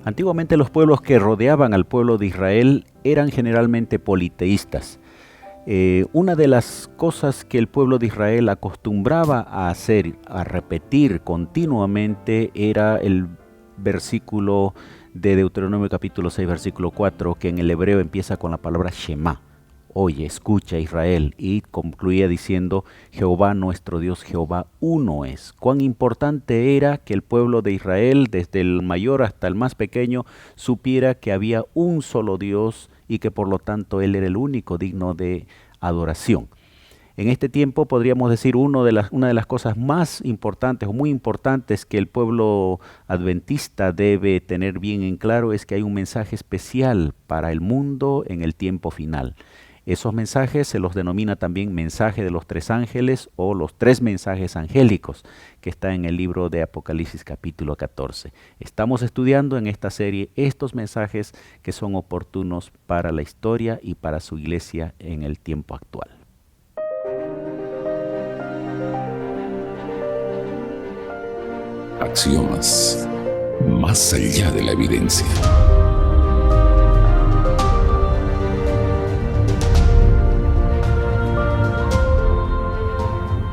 Antiguamente los pueblos que rodeaban al pueblo de Israel eran generalmente politeístas. Una de las cosas que el pueblo de Israel acostumbraba a hacer, a repetir continuamente, era el versículo de Deuteronomio capítulo 6, versículo 4, que en el hebreo empieza con la palabra Shema. Oye, escucha Israel, y concluía diciendo, Jehová nuestro Dios, Jehová uno es. Cuán importante era que el pueblo de Israel, desde el mayor hasta el más pequeño, supiera que había un solo Dios y que por lo tanto Él era el único digno de adoración. En este tiempo podríamos decir una de las cosas más importantes o muy importantes que el pueblo adventista debe tener bien en claro es que hay un mensaje especial para el mundo en el tiempo final. Esos mensajes se los denomina también mensaje de los tres ángeles o los tres mensajes angélicos, que está en el libro de Apocalipsis capítulo 14. Estamos estudiando en esta serie estos mensajes que son oportunos para la historia y para su iglesia en el tiempo actual. Axiomas, más allá de la evidencia.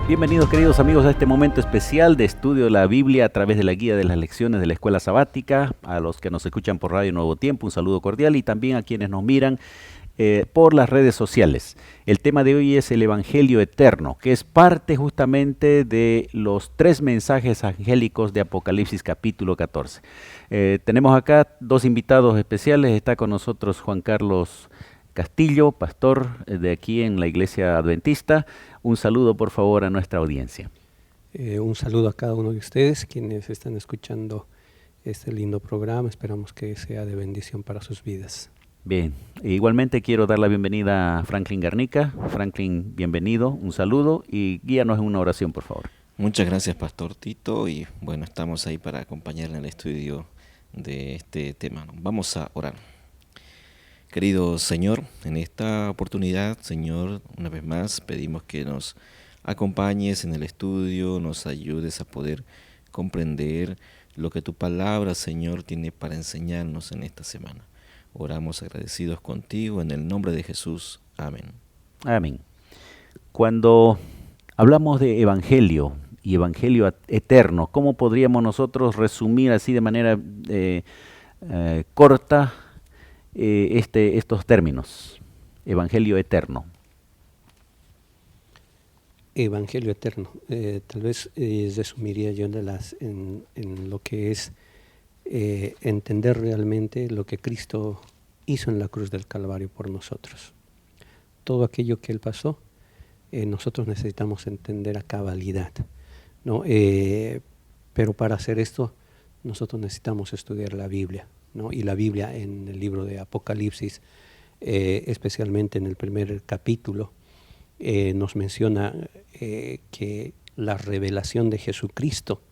Bienvenidos queridos amigos a este momento especial de estudio de la Biblia a través de la guía de las lecciones de la Escuela Sabática. A los que nos escuchan por Radio Nuevo Tiempo, un saludo cordial, y también a quienes nos miran por las redes sociales. El tema de hoy es el Evangelio Eterno, que es parte justamente de los tres mensajes angélicos de Apocalipsis capítulo 14. Tenemos acá dos invitados especiales. Está con nosotros Juan Carlos Castillo, pastor de aquí en la Iglesia Adventista. Un saludo por favor a nuestra audiencia. Un saludo a cada uno de ustedes quienes están escuchando este lindo programa. Esperamos que sea de bendición para sus vidas. Bien, igualmente quiero dar la bienvenida a Franklin Garnica. Franklin, bienvenido, un saludo y guíanos en una oración por favor. Muchas gracias Pastor Tito, y bueno, estamos ahí para acompañarle en el estudio de este tema. Vamos a orar. Querido Señor, en esta oportunidad, Señor, una vez más pedimos que nos acompañes en el estudio, nos ayudes a poder comprender lo que tu palabra, Señor, tiene para enseñarnos en esta semana. Oramos agradecidos contigo en el nombre de Jesús. Amén. Amén. Cuando hablamos de evangelio y evangelio eterno, ¿cómo podríamos nosotros resumir así de manera corta estos términos? Evangelio eterno. Evangelio eterno. Tal vez resumiría yo en lo que es entender realmente lo que Cristo hizo en la cruz del Calvario por nosotros. Todo aquello que Él pasó, nosotros necesitamos entender a cabalidad, ¿no? Pero para hacer esto, nosotros necesitamos estudiar la Biblia, ¿no? Y la Biblia en el libro de Apocalipsis, especialmente en el primer capítulo, nos menciona que la revelación de Jesucristo,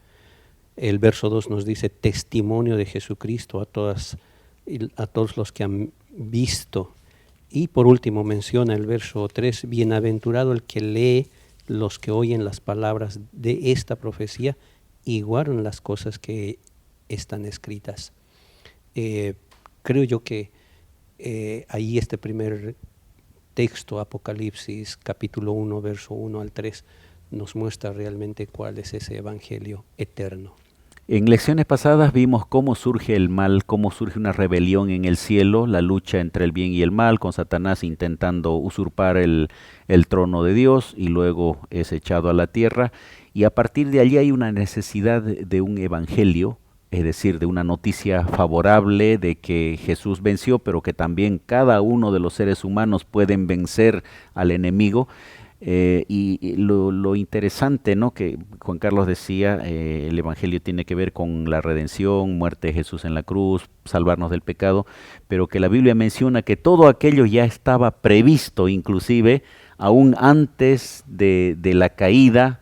el verso 2 nos dice testimonio de Jesucristo a todos los que han visto. Y por último menciona el verso 3, bienaventurado el que lee, los que oyen las palabras de esta profecía y guardan las cosas que están escritas. Creo yo que ahí este primer texto, Apocalipsis capítulo 1, verso 1 al 3, nos muestra realmente cuál es ese evangelio eterno. En lecciones pasadas vimos cómo surge el mal, cómo surge una rebelión en el cielo, la lucha entre el bien y el mal, con Satanás intentando usurpar el trono de Dios y luego es echado a la tierra. Y a partir de allí hay una necesidad de un evangelio, es decir, de una noticia favorable de que Jesús venció, pero que también cada uno de los seres humanos pueden vencer al enemigo. Y lo interesante, ¿no?, que Juan Carlos decía, el Evangelio tiene que ver con la redención, muerte de Jesús en la cruz, salvarnos del pecado, pero que la Biblia menciona que todo aquello ya estaba previsto, inclusive aún antes de la caída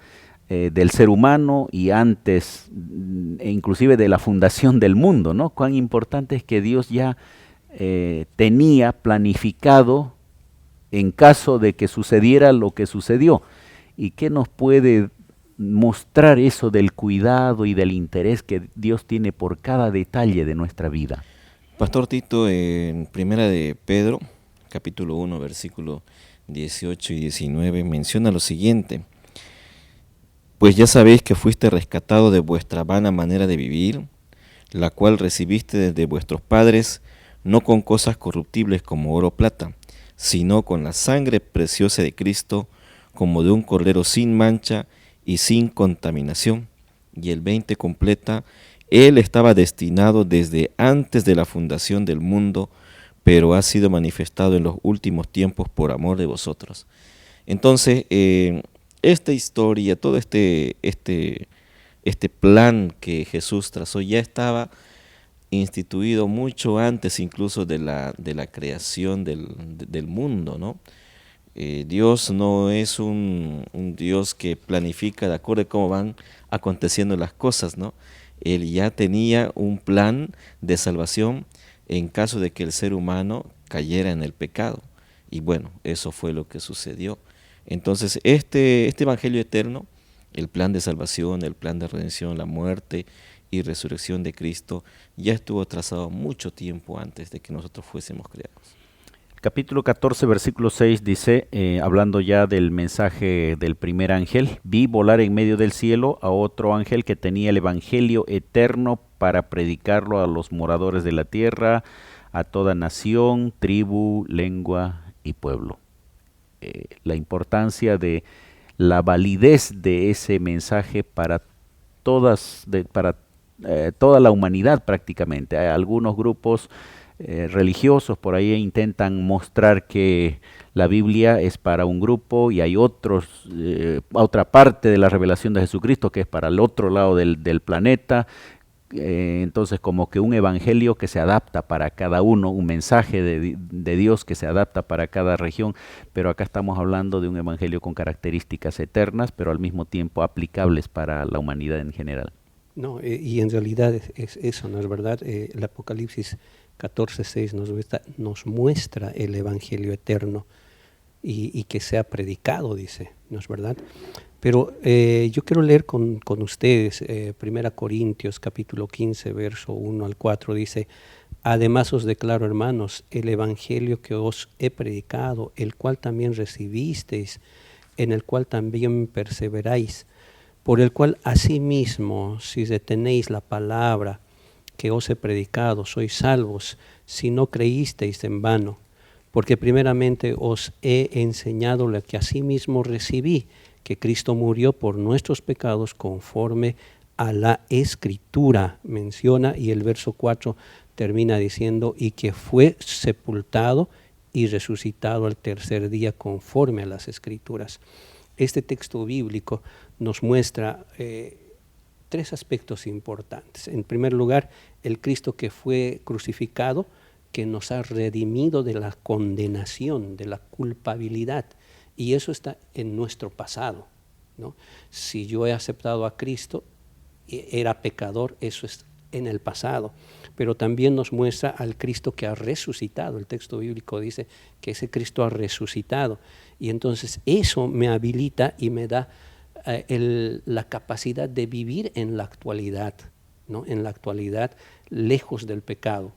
del ser humano y antes inclusive de la fundación del mundo, ¿no? Cuán importante es que Dios ya tenía planificado en caso de que sucediera lo que sucedió. ¿Y qué nos puede mostrar eso del cuidado y del interés que Dios tiene por cada detalle de nuestra vida. Pastor Tito, en Primera de Pedro, capítulo 1, versículo 18 y 19, menciona lo siguiente: pues ya sabéis que fuiste rescatado de vuestra vana manera de vivir, la cual recibiste desde vuestros padres, no con cosas corruptibles como oro o plata, sino con la sangre preciosa de Cristo, como de un cordero sin mancha y sin contaminación. Y el 20 completa: Él estaba destinado desde antes de la fundación del mundo, pero ha sido manifestado en los últimos tiempos por amor de vosotros. Entonces, esta historia, todo este plan que Jesús trazó ya estaba instituido mucho antes incluso de la creación del mundo, ¿no? Dios no es un Dios que planifica de acuerdo a cómo van aconteciendo las cosas, ¿no? Él ya tenía un plan de salvación en caso de que el ser humano cayera en el pecado. Y bueno, eso fue lo que sucedió. Entonces, este Evangelio eterno, el plan de salvación, el plan de redención, la muerte y resurrección de Cristo, ya estuvo trazado mucho tiempo antes de que nosotros fuésemos creados. Capítulo 14, versículo 6 dice, hablando ya del mensaje del primer ángel: vi volar en medio del cielo a otro ángel que tenía el evangelio eterno para predicarlo a los moradores de la tierra, a toda nación, tribu, lengua y pueblo. La importancia de la validez de ese mensaje para toda la humanidad prácticamente. Hay algunos grupos religiosos por ahí intentan mostrar que la Biblia es para un grupo y hay otra parte de la revelación de Jesucristo que es para el otro lado del planeta. Entonces, como que un evangelio que se adapta para cada uno, un mensaje de Dios que se adapta para cada región, pero acá estamos hablando de un evangelio con características eternas, pero al mismo tiempo aplicables para la humanidad en general. No, y en realidad es eso, ¿no es verdad? El Apocalipsis 14:6 nos muestra el evangelio eterno y que sea predicado, dice, ¿no es verdad? Pero yo quiero leer con ustedes 1 Corintios capítulo 15, verso 1 al 4, dice: además os declaro, hermanos, el evangelio que os he predicado, el cual también recibisteis, en el cual también perseveráis, por el cual asimismo, si retenéis la palabra que os he predicado, sois salvos, si no creísteis en vano. Porque primeramente os he enseñado lo que asimismo recibí, que Cristo murió por nuestros pecados conforme a la Escritura, menciona, y el verso 4 termina diciendo, y que fue sepultado y resucitado al tercer día conforme a las Escrituras. Este texto bíblico nos muestra tres aspectos importantes. En primer lugar, el Cristo que fue crucificado, que nos ha redimido de la condenación, de la culpabilidad. Y eso está en nuestro pasado, ¿no? Si yo he aceptado a Cristo, era pecador, eso es en el pasado. Pero también nos muestra al Cristo que ha resucitado. El texto bíblico dice que ese Cristo ha resucitado. Y entonces eso me habilita y me da la capacidad de vivir en la actualidad, ¿no? En la actualidad, lejos del pecado.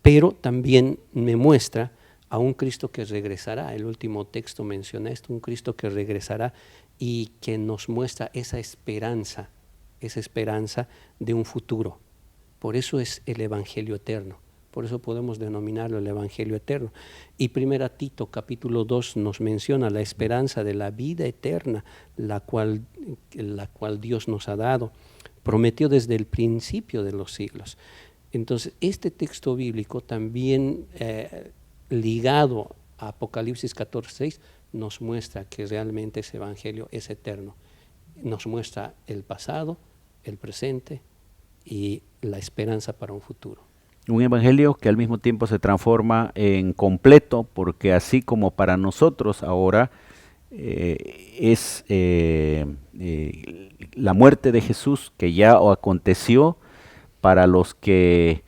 Pero también me muestra a un Cristo que regresará. El último texto menciona esto, un Cristo que regresará y que nos muestra esa esperanza de un futuro. Por eso es el Evangelio eterno, por eso podemos denominarlo el Evangelio eterno. Y 1 Tito capítulo 2 nos menciona la esperanza de la vida eterna, la cual Dios nos ha dado, prometió desde el principio de los siglos. Entonces, este texto bíblico también ligado a Apocalipsis 14:6 nos muestra que realmente ese evangelio es eterno. Nos muestra el pasado, el presente y la esperanza para un futuro. Un evangelio que al mismo tiempo se transforma en completo, porque así como para nosotros ahora es la muerte de Jesús que ya aconteció, para los que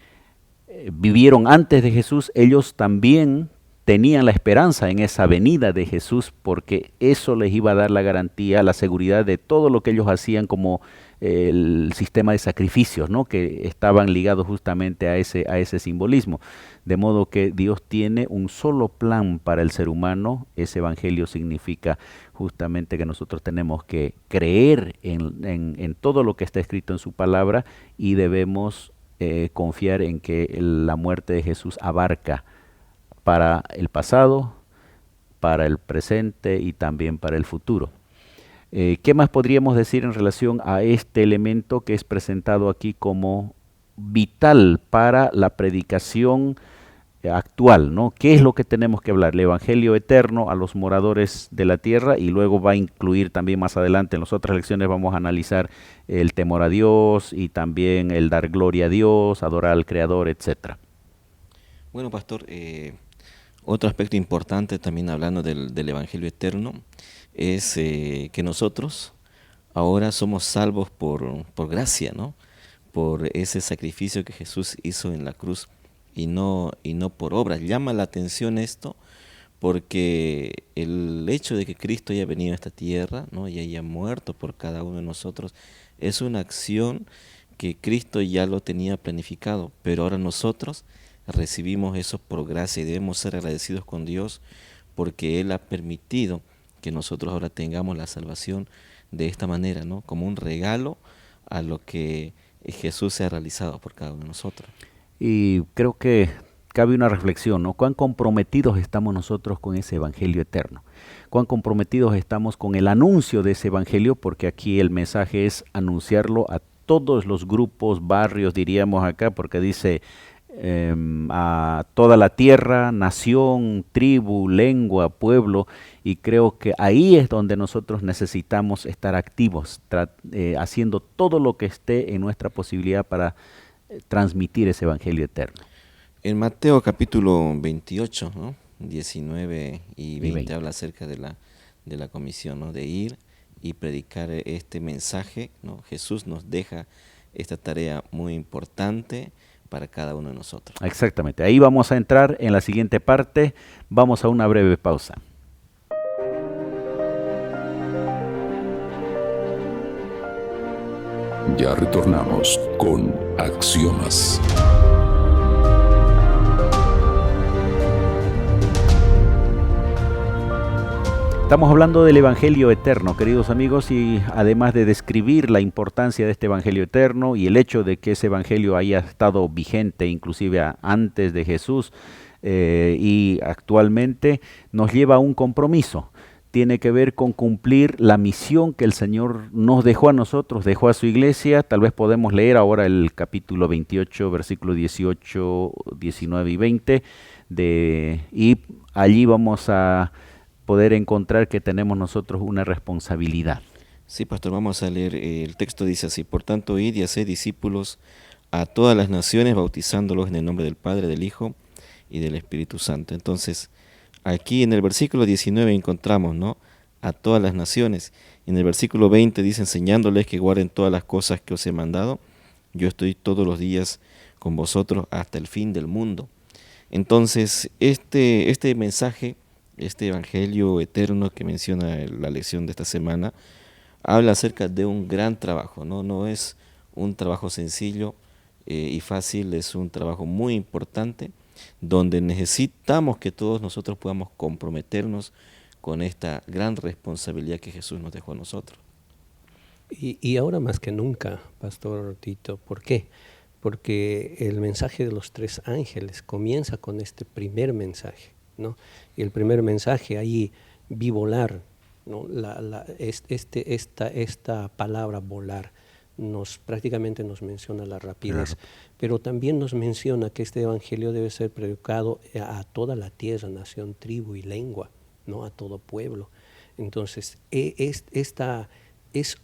vivieron antes de Jesús, ellos también tenían la esperanza en esa venida de Jesús, porque eso les iba a dar la garantía, la seguridad de todo lo que ellos hacían como el sistema de sacrificios, ¿no? Que estaban ligados justamente a ese simbolismo. De modo que Dios tiene un solo plan para el ser humano. Ese evangelio significa justamente que nosotros tenemos que creer en todo lo que está escrito en su palabra y debemos confiar en que la muerte de Jesús abarca para el pasado, para el presente y también para el futuro. ¿Qué más podríamos decir en relación a este elemento que es presentado aquí como vital para la predicación actual, ¿no? ¿Qué es lo que tenemos que hablar? El evangelio eterno a los moradores de la tierra, y luego va a incluir también más adelante en las otras lecciones vamos a analizar el temor a Dios y también el dar gloria a Dios, adorar al Creador, etcétera. Bueno, pastor, otro aspecto importante también hablando del evangelio eterno es que nosotros ahora somos salvos por gracia, ¿no? Por ese sacrificio que Jesús hizo en la cruz y no por obras. Llama la atención esto porque el hecho de que Cristo haya venido a esta tierra, ¿no? Y haya muerto por cada uno de nosotros es una acción que Cristo ya lo tenía planificado, pero ahora nosotros recibimos eso por gracia y debemos ser agradecidos con Dios porque Él ha permitido que nosotros ahora tengamos la salvación de esta manera, ¿no? Como un regalo a lo que Jesús se ha realizado por cada uno de nosotros. Y creo que cabe una reflexión, ¿no? ¿Cuán comprometidos estamos nosotros con ese evangelio eterno? ¿Cuán comprometidos estamos con el anuncio de ese evangelio? Porque aquí el mensaje es anunciarlo a todos los grupos, barrios, diríamos acá, porque dice a toda la tierra, nación, tribu, lengua, pueblo, y creo que ahí es donde nosotros necesitamos estar activos, haciendo todo lo que esté en nuestra posibilidad para transmitir ese evangelio eterno. En Mateo capítulo 28, ¿no? 19 y 20 habla acerca de la comisión, ¿no? De ir y predicar este mensaje, ¿no? Jesús nos deja esta tarea muy importante para cada uno de nosotros. Exactamente, ahí vamos a entrar en la siguiente parte. Vamos a una breve pausa. Ya retornamos con Axiomas. Estamos hablando del Evangelio eterno, queridos amigos, y además de describir la importancia de este Evangelio eterno y el hecho de que ese Evangelio haya estado vigente inclusive antes de Jesús y actualmente, nos lleva a un compromiso. Tiene que ver con cumplir la misión que el Señor nos dejó a nosotros, dejó a su iglesia. Tal vez podemos leer ahora el capítulo 28, versículos 18, 19 y 20, y allí vamos a poder encontrar que tenemos nosotros una responsabilidad. Sí, pastor, vamos a leer, el texto dice así: por tanto, id y haced discípulos a todas las naciones, bautizándolos en el nombre del Padre, del Hijo y del Espíritu Santo. Entonces, aquí en el versículo 19 encontramos, ¿no?, a todas las naciones. En el versículo 20 dice: enseñándoles que guarden todas las cosas que os he mandado, yo estoy todos los días con vosotros hasta el fin del mundo. Entonces, este mensaje, este evangelio eterno que menciona la lección de esta semana, habla acerca de un gran trabajo, ¿no? No es un trabajo sencillo y fácil, es un trabajo muy importante, donde necesitamos que todos nosotros podamos comprometernos con esta gran responsabilidad que Jesús nos dejó a nosotros. Y ahora más que nunca, Pastor Tito, ¿por qué? Porque el mensaje de los tres ángeles comienza con este primer mensaje, ¿no? Y el primer mensaje ahí vi volar, ¿no? Esta palabra volar prácticamente nos menciona la rapidez, claro, pero también nos menciona que este evangelio debe ser predicado a toda la tierra, nación, tribu y lengua, ¿no? A todo pueblo. Entonces, es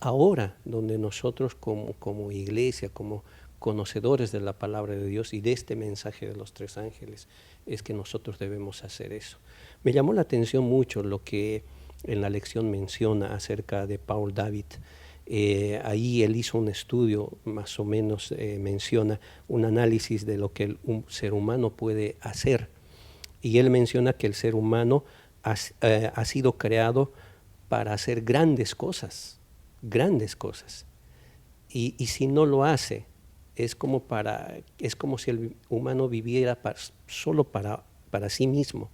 ahora donde nosotros como iglesia, como conocedores de la palabra de Dios y de este mensaje de los tres ángeles, es que nosotros debemos hacer eso. Me llamó la atención mucho lo que en la lección menciona acerca de Paul David. Ahí él hizo un estudio, más o menos menciona un análisis de lo que un ser humano puede hacer Y él menciona que el ser humano ha sido creado para hacer grandes cosas, grandes cosas. Y si no lo hace, es como si el humano viviera solo para sí mismo.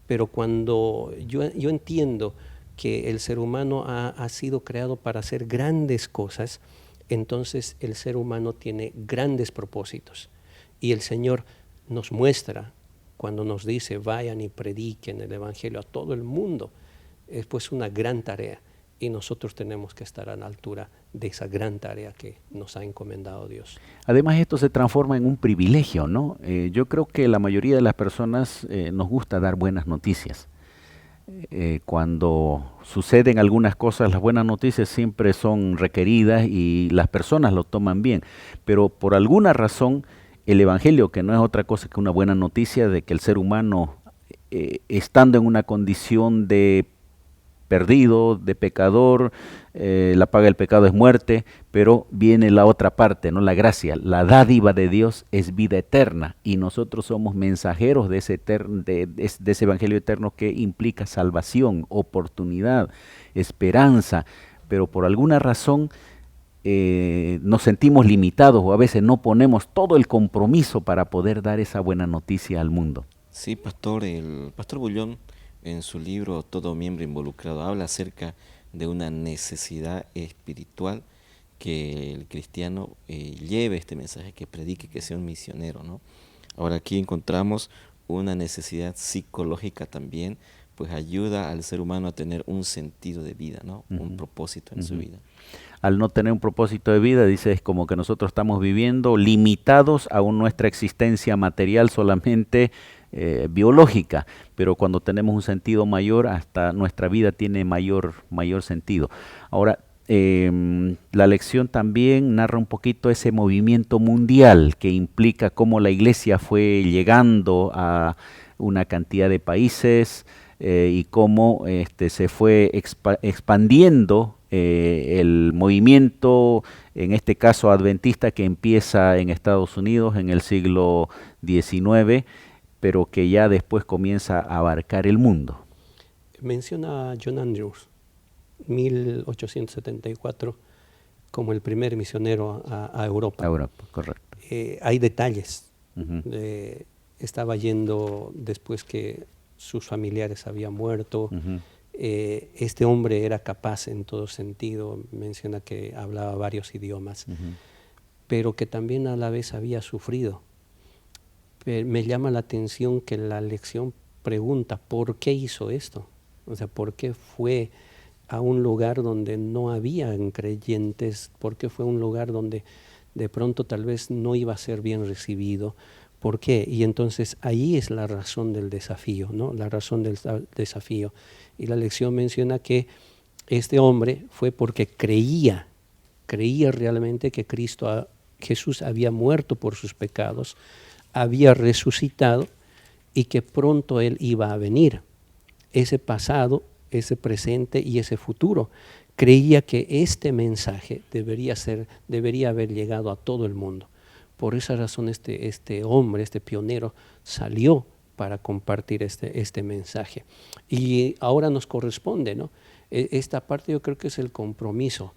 Pero cuando yo entiendo que el ser humano ha sido creado para hacer grandes cosas, entonces el ser humano tiene grandes propósitos. Y el Señor nos muestra, cuando nos dice, vayan y prediquen el Evangelio a todo el mundo, es pues una gran tarea. Y nosotros tenemos que estar a la altura de esa gran tarea que nos ha encomendado Dios. Además, esto se transforma en un privilegio, ¿no? Yo creo que la mayoría de las personas nos gusta dar buenas noticias. Cuando suceden algunas cosas, las buenas noticias siempre son requeridas y las personas lo toman bien. Pero por alguna razón, el Evangelio, que no es otra cosa que una buena noticia de que el ser humano, estando en una condición de perdido, de pecador, la paga del pecado es muerte, pero viene la otra parte, ¿no? La gracia, la dádiva de Dios es vida eterna y nosotros somos mensajeros de ese Evangelio eterno que implica salvación, oportunidad, esperanza, pero por alguna razón nos sentimos limitados o a veces no ponemos todo el compromiso para poder dar esa buena noticia al mundo. Sí, pastor, el pastor Bullón en su libro Todo miembro involucrado habla acerca de una necesidad espiritual que el cristiano lleve este mensaje, que predique, que sea un misionero, ¿no? Ahora aquí encontramos una necesidad psicológica también, pues ayuda al ser humano a tener un sentido de vida, ¿no? Un propósito en su vida. Al no tener un propósito de vida, dice, es como que nosotros estamos viviendo limitados a nuestra existencia material solamente biológica, pero cuando tenemos un sentido mayor, hasta nuestra vida tiene mayor sentido. Ahora, la lección también narra un poquito ese movimiento mundial que implica cómo la iglesia fue llegando a una cantidad de países y cómo se fue expandiendo el movimiento, en este caso adventista, que empieza en Estados Unidos en el siglo XIX, pero que ya después comienza a abarcar el mundo. Menciona a John Andrews, 1874, como el primer misionero a Europa. A Europa, correcto. Hay detalles. Uh-huh. Estaba yendo después que sus familiares habían muerto. Uh-huh. Este hombre era capaz en todo sentido, menciona que hablaba varios idiomas, uh-huh, pero que también a la vez había sufrido. Me llama la atención que la lección pregunta, ¿por qué hizo esto? O sea, ¿por qué fue a un lugar donde no habían creyentes? ¿Por qué fue a un lugar donde de pronto tal vez no iba a ser bien recibido? ¿Por qué? Y entonces ahí es la razón del desafío, ¿no? La razón del desafío. Y la lección menciona que este hombre fue porque creía realmente que Jesús había muerto por sus pecados, había resucitado y que pronto Él iba a venir. Ese pasado, ese presente y ese futuro. Creía que este mensaje debería haber llegado a todo el mundo. Por esa razón este hombre, este pionero, salió para compartir este mensaje. Y ahora nos corresponde, ¿no? Esta parte yo creo que es el compromiso.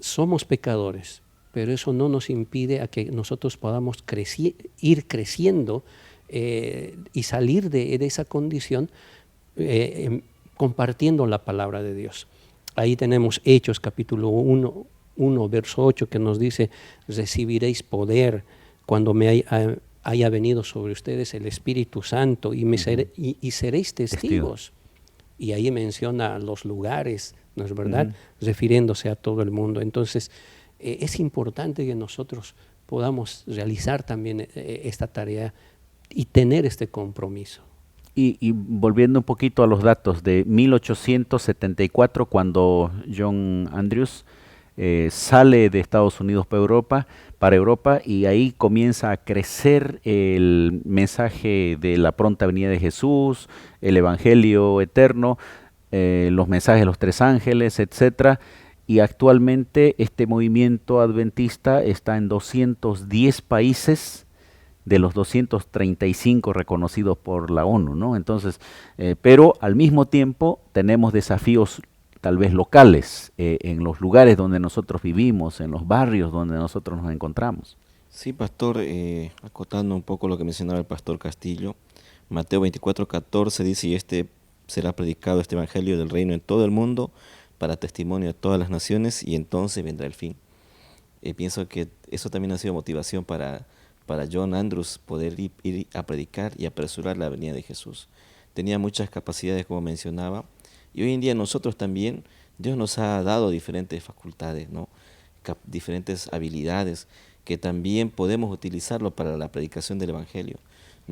Somos pecadores, pero eso no nos impide a que nosotros podamos ir creciendo y salir de esa condición compartiendo la palabra de Dios. Ahí tenemos Hechos capítulo 1, verso 8, que nos dice, recibiréis poder cuando me haya venido sobre ustedes el Espíritu Santo y seréis testigos. Y ahí menciona los lugares, ¿no es verdad? Uh-huh. Refiriéndose a todo el mundo. Entonces, es importante que nosotros podamos realizar también esta tarea y tener este compromiso. Y volviendo un poquito a los datos de 1874, cuando John Andrews sale de Estados Unidos para Europa, y ahí comienza a crecer el mensaje de la pronta venida de Jesús, el Evangelio eterno, los mensajes de los tres ángeles, etcétera. Y actualmente este movimiento adventista está en 210 países de los 235 reconocidos por la ONU, ¿no? Entonces, pero al mismo tiempo tenemos desafíos tal vez locales, en los lugares donde nosotros vivimos, en los barrios donde nosotros nos encontramos. Sí, pastor, acotando un poco lo que mencionaba el pastor Castillo, Mateo 24:14 dice, y será predicado este evangelio del reino en todo el mundo para testimonio a todas las naciones y entonces vendrá el fin. Pienso que eso también ha sido motivación para John Andrews poder ir a predicar y apresurar la venida de Jesús. Tenía muchas capacidades, como mencionaba, y hoy en día nosotros también, Dios nos ha dado diferentes facultades, ¿no? Diferentes habilidades que también podemos utilizarlo para la predicación del evangelio.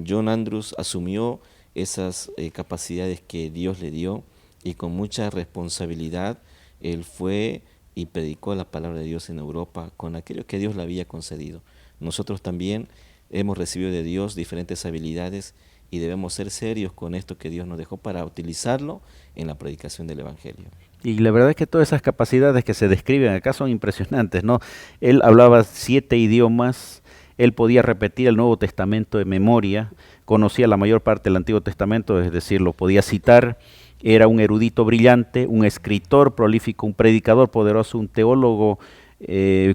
John Andrews asumió esas capacidades que Dios le dio y con mucha responsabilidad él fue y predicó la palabra de Dios en Europa con aquello que Dios le había concedido. Nosotros también hemos recibido de Dios diferentes habilidades y debemos ser serios con esto que Dios nos dejó para utilizarlo en la predicación del evangelio. Y la verdad es que todas esas capacidades que se describen acá son impresionantes, ¿no? Él hablaba 7 idiomas, él podía repetir el Nuevo Testamento de memoria, conocía la mayor parte del Antiguo Testamento, es decir, lo podía citar, era un erudito brillante, un escritor prolífico, un predicador poderoso, un teólogo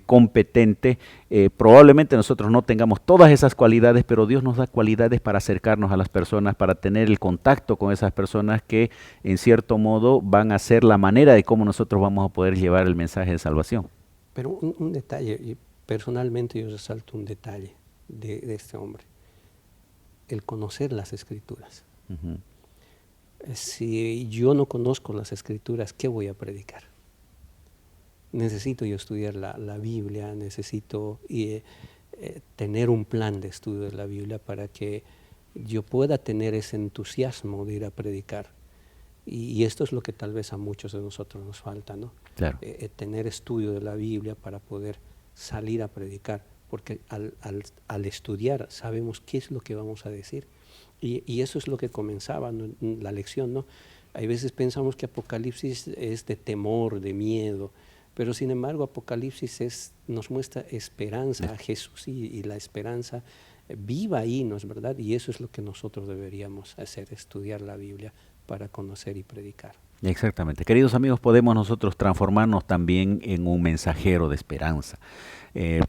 competente. Probablemente nosotros no tengamos todas esas cualidades, pero Dios nos da cualidades para acercarnos a las personas, para tener el contacto con esas personas que en cierto modo van a ser la manera de cómo nosotros vamos a poder llevar el mensaje de salvación. Pero un detalle, y personalmente yo resalto un detalle de este hombre, el conocer las Escrituras. Uh-huh. Si yo no conozco las Escrituras, ¿qué voy a predicar? Necesito yo estudiar la Biblia, necesito tener un plan de estudio de la Biblia para que yo pueda tener ese entusiasmo de ir a predicar. Y esto es lo que tal vez a muchos de nosotros nos falta, ¿no? Claro. Tener estudio de la Biblia para poder salir a predicar, porque al estudiar sabemos qué es lo que vamos a decir. Y eso es lo que comenzaba, ¿no?, la lección, ¿no? Hay veces pensamos que Apocalipsis es de temor, de miedo, pero sin embargo Apocalipsis nos muestra esperanza a Jesús y la esperanza viva ahí, ¿no es verdad? Y eso es lo que nosotros deberíamos hacer, estudiar la Biblia para conocer y predicar. Exactamente. Queridos amigos, podemos nosotros transformarnos también en un mensajero de esperanza.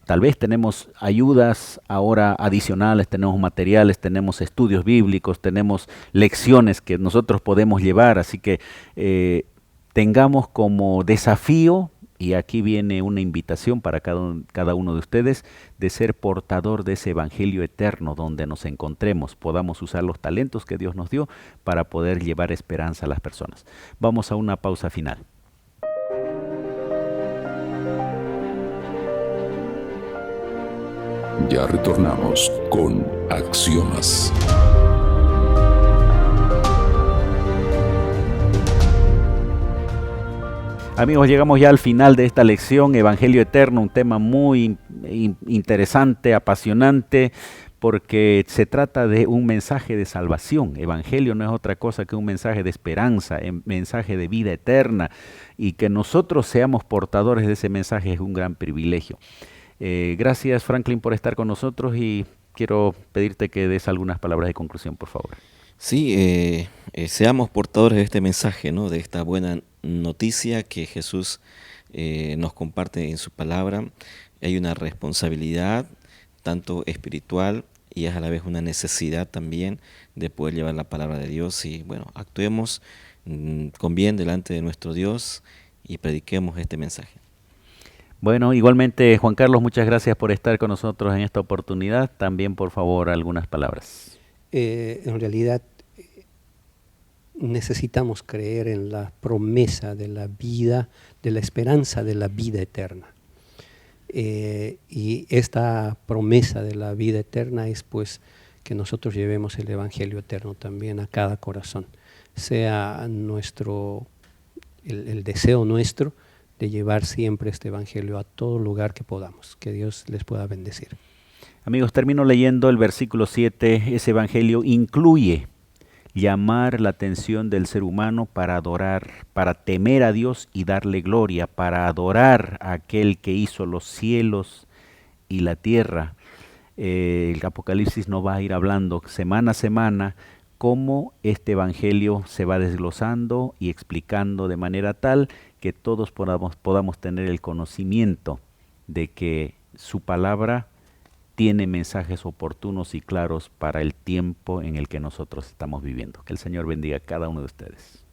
Tal vez tenemos ayudas ahora adicionales, tenemos materiales, tenemos estudios bíblicos, tenemos lecciones que nosotros podemos llevar, así que tengamos como desafío, y aquí viene una invitación para cada uno de ustedes, de ser portador de ese evangelio eterno donde nos encontremos, podamos usar los talentos que Dios nos dio para poder llevar esperanza a las personas. Vamos a una pausa final. Ya retornamos con Axiomas. Amigos, llegamos ya al final de esta lección, Evangelio Eterno, un tema muy interesante, apasionante, porque se trata de un mensaje de salvación. Evangelio no es otra cosa que un mensaje de esperanza, un mensaje de vida eterna, y que nosotros seamos portadores de ese mensaje es un gran privilegio. Gracias, Franklin, por estar con nosotros, y quiero pedirte que des algunas palabras de conclusión, por favor. Sí, seamos portadores de este mensaje, ¿no?, de esta buena noticia que Jesús nos comparte en su palabra. Hay una responsabilidad tanto espiritual y es a la vez una necesidad también de poder llevar la palabra de Dios y bueno, actuemos con bien delante de nuestro Dios y prediquemos este mensaje. Bueno, igualmente Juan Carlos, muchas gracias por estar con nosotros en esta oportunidad. También, por favor, algunas palabras. En realidad necesitamos creer en la promesa de la vida, de la esperanza de la vida eterna. Y esta promesa de la vida eterna es pues que nosotros llevemos el Evangelio eterno también a cada corazón. Sea el deseo nuestro de llevar siempre este Evangelio a todo lugar que podamos. Que Dios les pueda bendecir. Amigos, termino leyendo el versículo 7. Ese Evangelio incluye llamar la atención del ser humano para adorar, para temer a Dios y darle gloria, para adorar a aquel que hizo los cielos y la tierra. El Apocalipsis nos va a ir hablando semana a semana cómo este evangelio se va desglosando y explicando de manera tal que todos podamos tener el conocimiento de que su palabra tiene mensajes oportunos y claros para el tiempo en el que nosotros estamos viviendo. Que el Señor bendiga a cada uno de ustedes.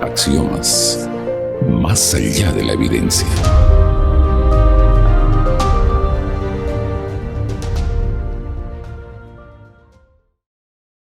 Axiomas, más allá de la evidencia.